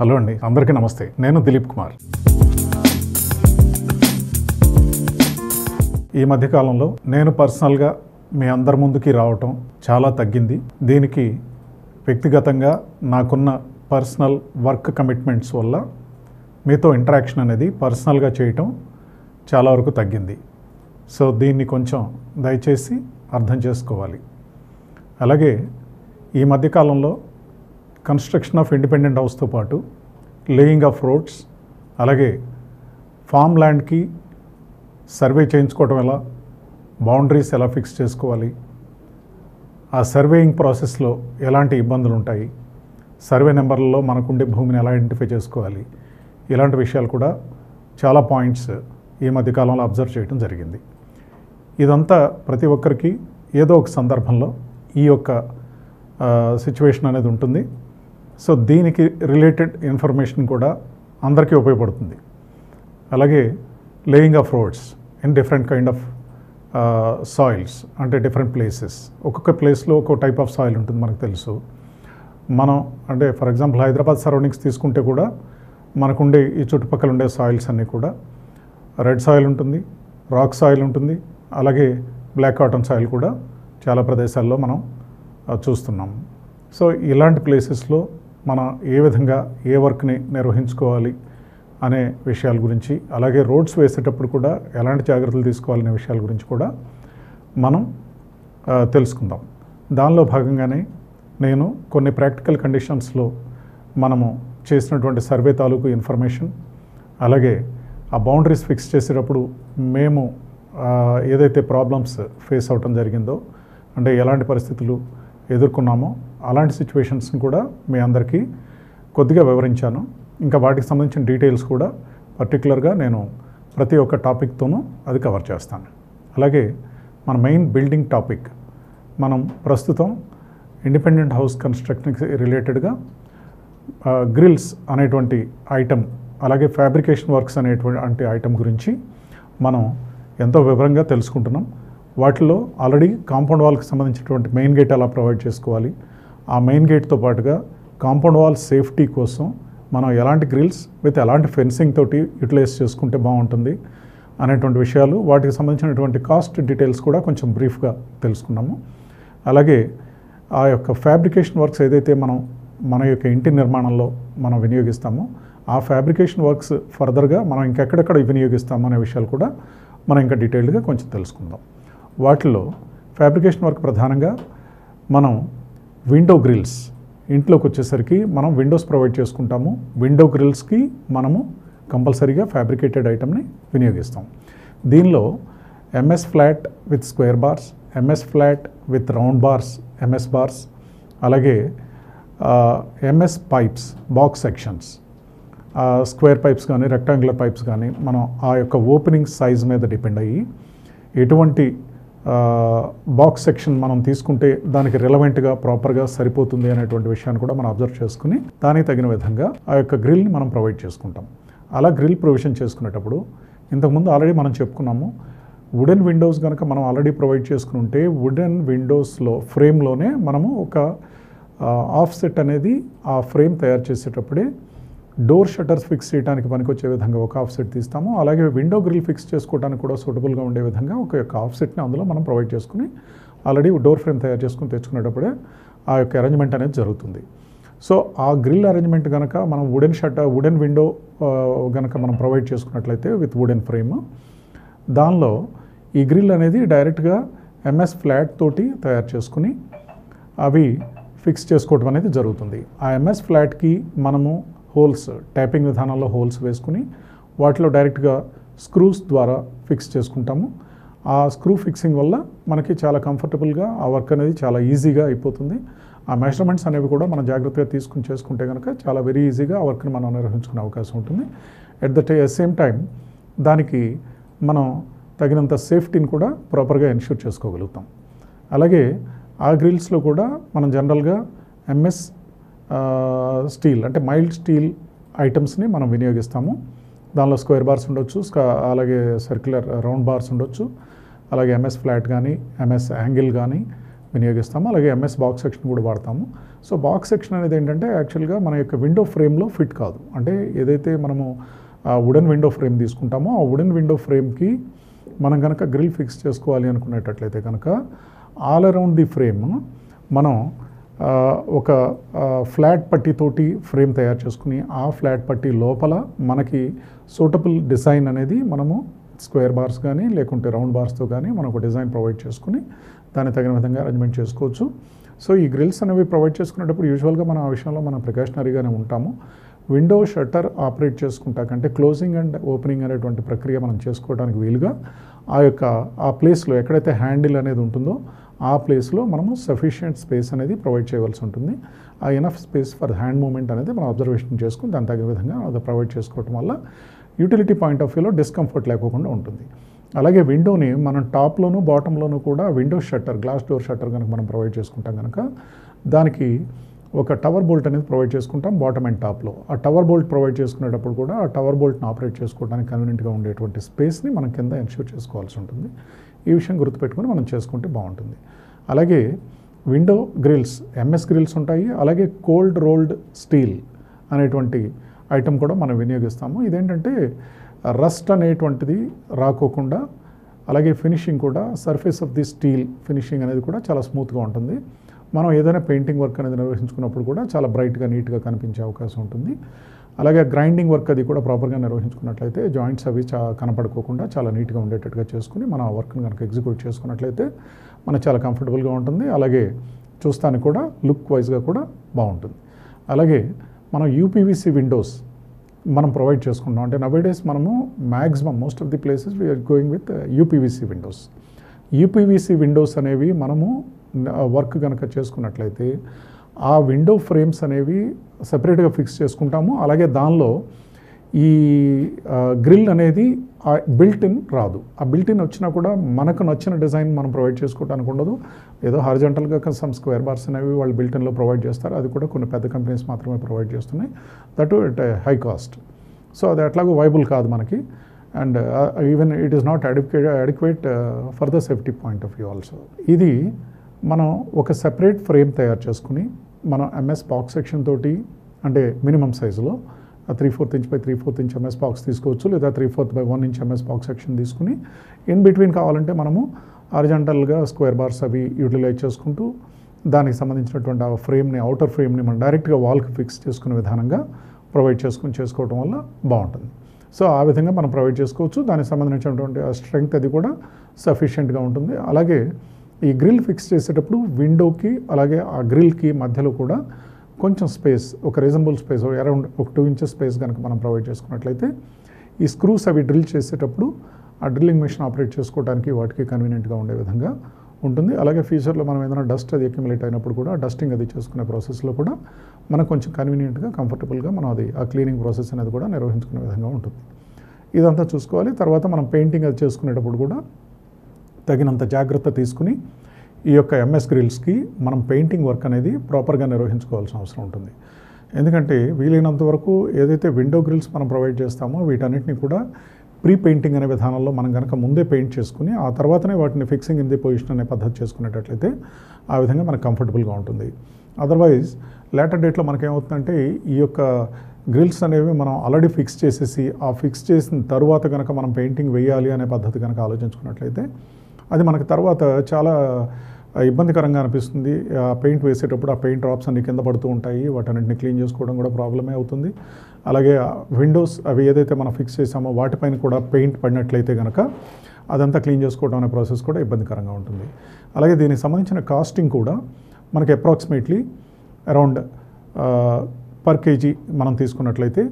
Hello అండి, అందరికీ నమస్తే. నేను దిలీప్ కుమార్. ఈ మధ్యకాలంలో నేను పర్సనల్గా మీ అందరి ముందుకి రావటం చాలా తగ్గింది. దీనికి వ్యక్తిగతంగా నాకున్న పర్సనల్ వర్క్ కమిట్మెంట్స్ వల్ల మీతో ఇంటరాక్షన్ అనేది పర్సనల్గా చేయటం చాలా వరకు తగ్గింది. సో దీన్ని కొంచెం దయచేసి అర్థం చేసుకోవాలి. అలాగే ఈ మధ్యకాలంలో కన్స్ట్రక్షన్ ఆఫ్ ఇండిపెండెంట్ హౌస్తో పాటు లేయింగ్ ఆఫ్ రోడ్స్, అలాగే ఫామ్ ల్యాండ్కి సర్వే చేయించుకోవడం ఎలా, బౌండరీస్ ఎలా ఫిక్స్ చేసుకోవాలి, ఆ సర్వేయింగ్ ప్రాసెస్లో ఎలాంటి ఇబ్బందులు ఉంటాయి, సర్వే నెంబర్లలో మనకుండే భూమిని ఎలా ఐడెంటిఫై చేసుకోవాలి, ఇలాంటి విషయాలు కూడా చాలా పాయింట్స్ ఈ మధ్యకాలంలో అబ్జర్వ్ చేయడం జరిగింది. ఇదంతా ప్రతి ఒక్కరికి ఏదో ఒక సందర్భంలో ఈ యొక్క సిచ్యువేషన్ అనేది ఉంటుంది. సో దీనికి రిలేటెడ్ ఇన్ఫర్మేషన్ కూడా అందరికీ ఉపయోగపడుతుంది. అలాగే laying of roads in different kind of soils, అంటే డిఫరెంట్ ప్లేసెస్. ఒక్కొక్క ప్లేస్లో ఒక్కొక్క టైప్ ఆఫ్ సాయిల్ ఉంటుంది మనకు తెలుసు. మనం అంటే ఫర్ ఎగ్జాంపుల్ హైదరాబాద్ సరౌండింగ్స్ తీసుకుంటే కూడా మనకుండే ఈ చుట్టుపక్కల ఉండే సాయిల్స్ అన్నీ కూడా రెడ్ సాయిల్ ఉంటుంది, రాక్ సాయిల్ ఉంటుంది, అలాగే బ్లాక్ కాటన్ సాయిల్ కూడా చాలా ప్రదేశాల్లో మనం చూస్తున్నాము. సో ఇలాంటి ప్లేసెస్లో మనం ఏ విధంగా ఏ వర్క్ని నిర్వహించుకోవాలి అనే విషయాల గురించి, అలాగే రోడ్స్ వేసేటప్పుడు కూడా ఎలాంటి జాగ్రత్తలు తీసుకోవాలనే విషయాల గురించి కూడా మనం తెలుసుకుందాం. దానిలో భాగంగానే నేను కొన్ని ప్రాక్టికల్ కండిషన్స్లో మనము చేసినటువంటి సర్వే తాలూకు ఇన్ఫర్మేషన్, అలాగే ఆ బౌండరీస్ ఫిక్స్ చేసేటప్పుడు మేము ఏదైతే ప్రాబ్లమ్స్ ఫేస్ అవటం జరిగిందో, అంటే ఎలాంటి పరిస్థితులు ఎదుర్కొన్నామో అలాంటి సిచ్యువేషన్స్ని కూడా మీ అందరికీ కొద్దిగా వివరించాను. ఇంకా వాటికి సంబంధించిన డీటెయిల్స్ కూడా పర్టికులర్గా నేను ప్రతి ఒక్క టాపిక్తోనూ అది కవర్ చేస్తాను. అలాగే మన మెయిన్ బిల్డింగ్ టాపిక్, మనం ప్రస్తుతం ఇండిపెండెంట్ హౌస్ కన్స్ట్రక్షన్కి రిలేటెడ్గా గ్రిల్స్ అనేటువంటి ఐటమ్, అలాగే ఫ్యాబ్రికేషన్ వర్క్స్ అనేటువంటి ఐటమ్ గురించి మనం ఎంతో వివరంగా తెలుసుకుంటున్నాం. వాటిలో ఆల్రెడీ కాంపౌండ్ వాల్కి సంబంధించినటువంటి మెయిన్ గేట్ ఎలా ప్రొవైడ్ చేసుకోవాలి, ఆ మెయిన్ గేట్తో పాటుగా కాంపౌండ్ వాల్ సేఫ్టీ కోసం మనం ఎలాంటి గ్రిల్స్ విత్ ఎలాంటి ఫెన్సింగ్ తోటి యూటిలైజ్ చేసుకుంటే బాగుంటుంది అనేటువంటి విషయాలు, వాటికి సంబంధించినటువంటి కాస్ట్ డీటెయిల్స్ కూడా కొంచెం బ్రీఫ్గా తెలుసుకున్నాము. అలాగే ఆ యొక్క ఫ్యాబ్రికేషన్ వర్క్స్ ఏదైతే మన యొక్క ఇంటి నిర్మాణంలో మనం వినియోగిస్తామో ఆ ఫ్యాబ్రికేషన్ వర్క్స్ ఫర్దర్గా మనం ఇంకెక్కడెక్కడ వినియోగిస్తాము అనే విషయాలు కూడా మనం ఇంకా డీటెయిల్డ్గా కొంచెం తెలుసుకుందాం. వాటిలో ఫ్యాబ్రికేషన్ వర్క్ ప్రధానంగా మనం విండో గ్రిల్స్, ఇంట్లోకి వచ్చేసరికి మనం విండోస్ ప్రొవైడ్ చేసుకుంటాము. విండో గ్రిల్స్కి మనము కంపల్సరీగా ఫ్యాబ్రికేటెడ్ ఐటమ్ని వినియోగిస్తాం. దీనిలో MS flat with square bars, MS flat with round bars, MS bars, అలాగే MS pipes, box sections, square pipes కానీ రెక్టాంగులర్ పైప్స్ కానీ మనం ఆ యొక్క ఓపెనింగ్ సైజ్ మీద డిపెండ్ అయ్యి ఎటువంటి బాక్స్ సెక్షన్ మనం తీసుకుంటే దానికి రిలవెంట్గా ప్రాపర్గా సరిపోతుంది అనేటువంటి విషయాన్ని కూడా మనం అబ్జర్వ్ చేసుకుని దానికి తగిన విధంగా ఆ యొక్క గ్రిల్ని మనం ప్రొవైడ్ చేసుకుంటాం. అలా గ్రిల్ ప్రొవిజన్ చేసుకునేటప్పుడు ఇంతకుముందు ఆల్రెడీ మనం చెప్పుకున్నాము, వుడెన్ విండోస్ కనుక మనం ఆల్రెడీ ప్రొవైడ్ చేసుకుని ఉంటే వుడెన్ విండోస్లో ఫ్రేమ్లోనే మనము ఒక ఆఫ్ సెట్ అనేది ఆ ఫ్రేమ్ తయారు చేసేటప్పుడే డోర్ షట్టర్స్ ఫిక్స్ చేయడానికి పనికొచ్చే విధంగా ఒక ఆఫ్ సెట్ తీస్తాము. అలాగే విండో గ్రిల్ ఫిక్స్ చేసుకోవడానికి కూడా సూటబుల్గా ఉండే విధంగా ఒక యొక్క ఆఫ్ సెట్ని అందులో మనం ప్రొవైడ్ చేసుకుని ఆల్రెడీ డోర్ ఫ్రేమ్ తయారు చేసుకుని తెచ్చుకునేటప్పుడే ఆ యొక్క అరేంజ్మెంట్ అనేది జరుగుతుంది. సో ఆ గ్రిల్ అరేంజ్మెంట్ కనుక మనం వుడెన్ విండో కనుక మనం ప్రొవైడ్ చేసుకున్నట్లయితే విత్ వుడెన్ ఫ్రేమ్, దానిలో ఈ గ్రిల్ అనేది డైరెక్ట్గా ఎంఎస్ ఫ్లాట్ తోటి తయారు చేసుకుని అవి ఫిక్స్ చేసుకోవడం అనేది జరుగుతుంది. ఆ ఎంఎస్ ఫ్లాట్కి మనము హోల్స్, ట్యాపింగ్ విధానంలో హోల్స్ వేసుకుని వాటిలో డైరెక్ట్గా స్క్రూస్ ద్వారా ఫిక్స్ చేసుకుంటాము. ఆ స్క్రూ ఫిక్సింగ్ వల్ల మనకి చాలా కంఫర్టబుల్గా ఆ వర్క్ అనేది చాలా ఈజీగా అయిపోతుంది. ఆ మెజర్మెంట్స్ అనేవి కూడా మనం జాగ్రత్తగా తీసుకుని చేసుకుంటే కనుక చాలా వెరీ ఈజీగా ఆ వర్క్ని మనం నిర్వహించుకునే అవకాశం ఉంటుంది. ఎట్ ద సేమ్ టైం దానికి మనం తగినంత సేఫ్టీని కూడా ప్రాపర్గా ఎన్ష్యూర్ చేసుకోగలుగుతాం. అలాగే ఆ గ్రిల్స్లో కూడా మనం జనరల్గా ఎంఎస్ స్టీల్, అంటే మైల్డ్ స్టీల్ ఐటమ్స్ని మనం వినియోగిస్తాము. దానిలో స్క్వేర్ బార్స్ ఉండొచ్చు, అలాగే సర్క్యులర్ రౌండ్ బార్స్ ఉండొచ్చు, అలాగే ఎంఎస్ ఫ్లాట్ కానీ ఎంఎస్ యాంగిల్ కానీ వినియోగిస్తాము. అలాగే ఎంఎస్ బాక్స్ సెక్షన్ కూడా వాడతాము. సో బాక్స్ సెక్షన్ అనేది ఏంటంటే యాక్చువల్గా మన యొక్క విండో ఫ్రేమ్లో ఫిట్ కాదు. అంటే ఏదైతే మనము వుడెన్ విండో ఫ్రేమ్ తీసుకుంటామో ఆ వుడెన్ విండో ఫ్రేమ్కి మనం కనుక గ్రిల్ ఫిక్స్ చేసుకోవాలి అనుకునేటట్లయితే కనుక ఆల్ అరౌండ్ ది ఫ్రేమ్ మనం ఒక ఫ్లాట్ పట్టీతోటి ఫ్రేమ్ తయారు చేసుకుని ఆ ఫ్లాట్ పట్టీ లోపల మనకి సూటబుల్ డిజైన్ అనేది మనము స్క్వేర్ బార్స్ కానీ లేకుంటే రౌండ్ బార్స్తో కానీ మనం ఒక డిజైన్ ప్రొవైడ్ చేసుకుని దానికి తగిన విధంగా అరేంజ్మెంట్ చేసుకోవచ్చు. సో ఈ గ్రిల్స్ అనేవి ప్రొవైడ్ చేసుకునేటప్పుడు యూజువల్గా మనం ఆ విషయంలో మనం ప్రికాషనరీగానే ఉంటాము. విండో షట్టర్ ఆపరేట్ చేసుకుంటాకంటే క్లోజింగ్ అండ్ ఓపెనింగ్ అనేటువంటి ప్రక్రియ మనం చేసుకోవడానికి వీలుగా ఆ ప్లేస్లో ఎక్కడైతే హ్యాండిల్ అనేది ఉంటుందో ఆ ప్లేస్లో మనము సఫిషియంట్ స్పేస్ అనేది ప్రొవైడ్ చేయవలసి ఉంటుంది. ఆ enough space for hand moment అనేది మనం అబ్జర్వేషన్ చేసుకుని దాని తగిన విధంగా అది ప్రొవైడ్ చేసుకోవటం వల్ల యూటిలిటీ పాయింట్ ఆఫ్ వ్యూలో డిస్కంఫర్ట్ లేకుండా ఉంటుంది. అలాగే విండోని మనం టాప్లోను బాటంలోను కూడా window shutter glass door shutter కనుక మనం ప్రొవైడ్ చేసుకుంటాం కనుక దానికి ఒక టవర్ బోల్ట్ అనేది ప్రొవైడ్ చేసుకుంటాం బాటమ్ అండ్ టాప్లో. ఆ టవర్ బోల్ట్ ప్రొవైడ్ చేసుకునేటప్పుడు కూడా ఆ టవర్ బోల్ట్ని ఆపరేట్ చేసుకోవడానికి కన్వీనియంట్గా ఉండేటువంటి స్పేస్ని మనం కింద ఎన్ష్యూర్ చేసుకోవాల్సి ఉంటుంది. ఈ విషయం గుర్తుపెట్టుకుని మనం చేసుకుంటే బాగుంటుంది. అలాగే విండో గ్రిల్స్ ఎంఎస్ గ్రిల్స్ ఉంటాయి. అలాగే కోల్డ్ రోల్డ్ స్టీల్ అనేటువంటి ఐటమ్ కూడా మనం వినియోగిస్తాము. ఇదేంటంటే రస్ట్ అనేటువంటిది రాకోకుండా అలాగే ఫినిషింగ్ కూడా surface of the steel finishing అనేది కూడా చాలా స్మూత్గా ఉంటుంది. మనం ఏదైనా పెయింటింగ్ వర్క్ అనేది నిర్వహించుకున్నప్పుడు కూడా చాలా బ్రైట్గా నీట్గా కనిపించే అవకాశం ఉంటుంది. అలాగే గ్రైండింగ్ వర్క్ అది కూడా ప్రాపర్గా నిర్వహించుకున్నట్లయితే జాయింట్స్ అవి కనపడుకోకుండా చాలా నీట్గా ఉండేటట్టుగా చేసుకుని మనం ఆ వర్క్ని కనుక ఎగ్జిక్యూట్ చేసుకున్నట్లయితే మనకు చాలా కంఫర్టబుల్గా ఉంటుంది. అలాగే చూస్తానికి కూడా లుక్ వైజ్గా కూడా బాగుంటుంది. అలాగే మనం యూపీవీసీ విండోస్ మనం ప్రొవైడ్ చేసుకుంటాం. అంటే నవేడేస్ మనము maximum most of the places we are going with UPVC windows. UPVC windows అనేవి మనము వర్క్ కనుక చేసుకున్నట్లయితే ఆ విండో ఫ్రేమ్స్ అనేవి సెపరేట్గా ఫిక్స్ చేసుకుంటాము. అలాగే దానిలో ఈ గ్రిల్ అనేది బిల్ట్ ఇన్ రాదు. ఆ బిల్ట్ ఇన్ వచ్చినా కూడా మనకు నచ్చిన డిజైన్ మనం ప్రొవైడ్ చేసుకోవడానికి ఉండదు. ఏదో హారిజాంటల్గా సమ్ స్క్వేర్ బార్స్ అనేవి వాళ్ళు బిల్ట్ ఇన్లో ప్రొవైడ్ చేస్తారు. అది కూడా కొన్ని పెద్ద కంపెనీస్ మాత్రమే ప్రొవైడ్ చేస్తున్నాయి. That at high cost. So అది అట్లాగూ వైబుల్ కాదు మనకి. And even it is not adequate for the safety point of view also. ఇది మనం ఒక సెపరేట్ ఫ్రేమ్ తయారు చేసుకుని మనం ఎంఎస్ బాక్స్ సెక్షన్ తోటి అంటే మినిమం సైజులో 3/4 inch by 3/4 inch MS box తీసుకోవచ్చు, లేదా 3/4 by 1 inch MS box section తీసుకుని ఇన్ బిట్వీన్ కావాలంటే మనము హారిజాంటల్గా స్క్వేర్ బార్స్ అవి యూటిలైజ్ చేసుకుంటూ దానికి సంబంధించినటువంటి ఆ ఫ్రేమ్ని అవుటర్ ఫ్రేమ్ని మనం డైరెక్ట్గా వాల్కి ఫిక్స్ చేసుకునే విధానంగా ప్రొవైడ్ చేసుకోవడం వల్ల బాగుంటుంది. సో ఆ విధంగా మనం ప్రొవైడ్ చేసుకోవచ్చు. దానికి సంబంధించినటువంటి ఆ స్ట్రెంగ్త్ అది కూడా సఫిషియెంట్గా ఉంటుంది. అలాగే ఈ గ్రిల్ ఫిక్స్ చేసేటప్పుడు విండోకి అలాగే ఆ గ్రిల్కి మధ్యలో కూడా కొంచెం స్పేస్, ఒక రీజనబుల్ స్పేస్ అరౌండ్ ఒక 2 ఇంచెస్ స్పేస్ కనుక మనం ప్రొవైడ్ చేసుకున్నట్లయితే ఈ స్క్రూస్ అవి డ్రిల్ చేసేటప్పుడు ఆ డ్రిల్లింగ్ మెషిన్ ఆపరేట్ చేసుకోవడానికి వాటికి కన్వీనియంట్గా ఉండే విధంగా ఉంటుంది. అలాగే ఫ్యూచర్లో మనం ఏదైనా డస్ట్ అది అక్యుములేట్ అయినప్పుడు కూడా డస్టింగ్ అది చేసుకునే ప్రాసెస్లో కూడా మనకు కొంచెం కన్వీనియంట్గా కంఫర్టబుల్గా మనం అది ఆ క్లీనింగ్ ప్రాసెస్ అనేది కూడా నిర్వహించుకునే విధంగా ఉంటుంది. ఇదంతా చూసుకోవాలి. తర్వాత మనం పెయింటింగ్ అది చేసుకునేటప్పుడు కూడా తగినంత జాగ్రత్త తీసుకుని ఈ యొక్క ఎంఎస్ గ్రిల్స్కి మనం పెయింటింగ్ వర్క్ అనేది ప్రాపర్గా నిర్వహించుకోవాల్సిన అవసరం ఉంటుంది. ఎందుకంటే వీలైనంత వరకు ఏదైతే విండో గ్రిల్స్ మనం ప్రొవైడ్ చేస్తామో వీటన్నిటిని కూడా ప్రీ పెయింటింగ్ అనే విధానంలో మనం కనుక ముందే పెయింట్ చేసుకుని ఆ తర్వాతనే వాటిని ఫిక్సింగ్ ఇన్ ది పొజిషన్ అనే పద్ధతి చేసుకునేటట్లయితే ఆ విధంగా మనకు కంఫర్టబుల్గా ఉంటుంది. అదర్వైజ్ లేటర్ డేట్లో మనకేమవుతుందంటే ఈ యొక్క గ్రిల్స్ అనేవి మనం ఆల్రెడీ ఫిక్స్ చేసేసి ఆ ఫిక్స్ చేసిన తర్వాత కనుక మనం పెయింటింగ్ వేయాలి అనే పద్ధతి కనుక ఆలోచించుకున్నట్లయితే అది మనకు తర్వాత చాలా ఇబ్బందికరంగా అనిపిస్తుంది. ఆ పెయింట్ వేసేటప్పుడు ఆ పెయింట్ డ్రాప్స్ అన్ని కింద పడుతూ ఉంటాయి. వాటన్నింటిని క్లీన్ చేసుకోవడం కూడా ప్రాబ్లమే అవుతుంది. అలాగే విండోస్ అవి ఏదైతే మనం ఫిక్స్ చేసామో వాటిపైన కూడా పెయింట్ పడినట్లయితే కనుక అదంతా క్లీన్ చేసుకోవడం అనే ప్రాసెస్ కూడా ఇబ్బందికరంగా ఉంటుంది. అలాగే దీనికి సంబంధించిన కాస్టింగ్ కూడా మనకి అప్రాక్సిమేట్లీ అరౌండ్ పర్ కేజీ మనం తీసుకున్నట్లయితే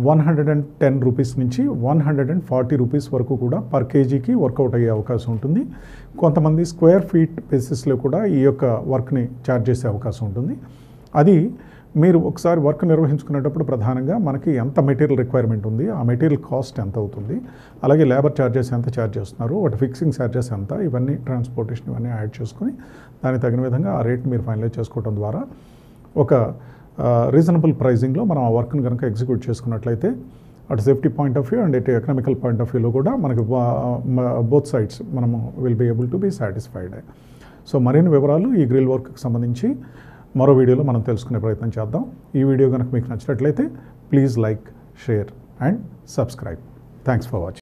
110 రూపీస్ నుంచి 140 రూపీస్ వరకు కూడా పర్ కేజీకి వర్కౌట్ అయ్యే అవకాశం ఉంటుంది. కొంతమంది స్క్వేర్ ఫీట్ బేసిస్లో కూడా ఈ యొక్క వర్క్ని ఛార్జ్ చేసే అవకాశం ఉంటుంది. అది మీరు ఒకసారి వర్క్ నిర్వహించుకునేటప్పుడు ప్రధానంగా మనకి ఎంత మెటీరియల్ రిక్వైర్మెంట్ ఉంది, ఆ మెటీరియల్ కాస్ట్ ఎంత అవుతుంది, అలాగే లేబర్ ఛార్జెస్ ఎంత ఛార్జ్ చేస్తున్నారు, వాటి ఫిక్సింగ్ ఛార్జెస్ ఎంత, ఇవన్నీ ట్రాన్స్పోర్టేషన్ ఇవన్నీ యాడ్ చేసుకుని దానికి తగిన విధంగా ఆ రేట్ మీరు ఫైనలైజ్ చేసుకోవడం ద్వారా ఒక రీజనబుల్ ప్రైజింగ్లో మనం ఆ వర్క్ని కనుక ఎగ్జిక్యూట్ చేసుకున్నట్లయితే అటు safety point of view and ఇటు ఎకనామికల్ పాయింట్ ఆఫ్ వ్యూలో కూడా మనకి బోత్ సైడ్స్ మనము will be able to be satisfied. So మరిన్ని వివరాలు ఈ గ్రిల్ వర్క్కి సంబంధించి మరో వీడియోలో మనం తెలుసుకునే ప్రయత్నం చేద్దాం. ఈ వీడియో కనుక మీకు నచ్చినట్లయితే please like, share and subscribe. Thanks for watching.